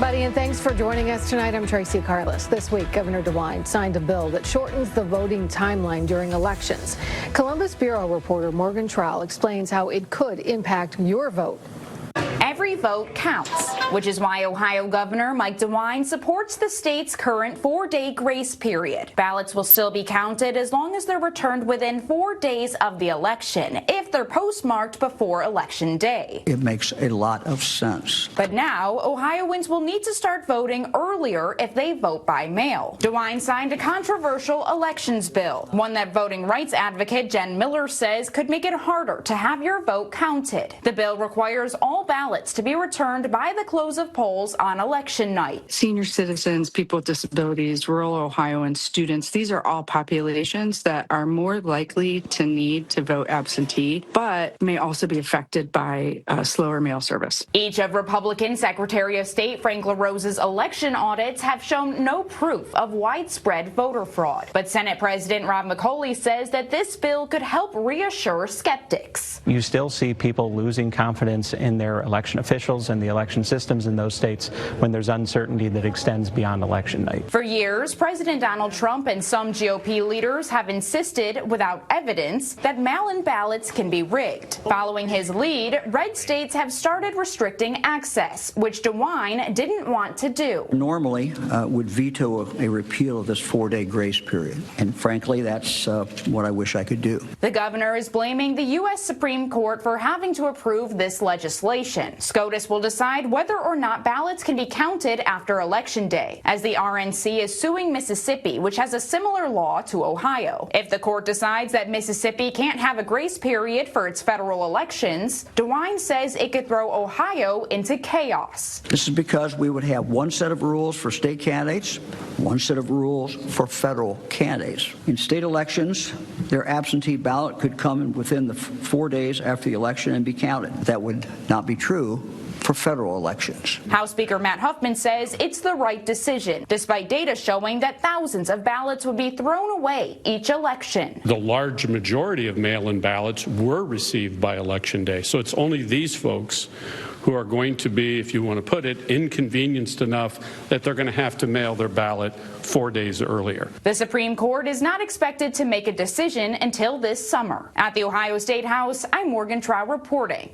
everybody, and thanks for joining us tonight. I'm Tracy Carlos. This week, Governor DeWine signed a bill that shortens the voting timeline during elections. Columbus Bureau reporter Morgan Trowell explains how it could impact your vote. Every vote counts, which is why Ohio Governor Mike DeWine supports the state's current 4-day grace period. Ballots will still be counted as long as they're returned within 4 days of the election, if they're postmarked before Election Day. It makes a lot of sense. But now, Ohioans will need to start voting earlier if they vote by mail. DeWine signed a controversial elections bill, one that voting rights advocate Jen Miller says could make it harder to have your vote counted. The bill requires all ballots to be returned by the close of polls on election night. Senior citizens, people with disabilities, rural Ohioans, students, these are all populations that are more likely to need to vote absentee, but may also be affected by slower mail service. Each of Republican Secretary of State Frank LaRose's election audits have shown no proof of widespread voter fraud. But Senate President Rob McCauley says that this bill could help reassure skeptics. You still see people losing confidence in their election officials and the election systems in those states when there's uncertainty that extends beyond election night. For years, President Donald Trump and some GOP leaders have insisted, without evidence, that mail-in ballots can be rigged. Following his lead, red states have started restricting access, which DeWine didn't want to do. Normally would veto a repeal of this 4-day grace period, and frankly, that's what I wish I could do. The governor is blaming the U.S. Supreme Court for having to approve this legislation. SCOTUS will decide whether or not ballots can be counted after Election Day, as the RNC is suing Mississippi, which has a similar law to Ohio. If the court decides that Mississippi can't have a grace period for its federal elections, DeWine says it could throw Ohio into chaos. This is because we would have one set of rules for state candidates, one set of rules for federal candidates. In state elections, their absentee ballot could come within the 4 days after the election and be counted. That would not be true for federal elections. House Speaker Matt Huffman says it's the right decision, despite data showing that thousands of ballots would be thrown away each election. The large majority of mail-in ballots were received by Election Day, so it's only these folks who are going to be, if you want to put it, inconvenienced enough that they're going to have to mail their ballot 4 days earlier. The Supreme Court is not expected to make a decision until this summer. At the Ohio State House, I'm Morgan Trowell reporting.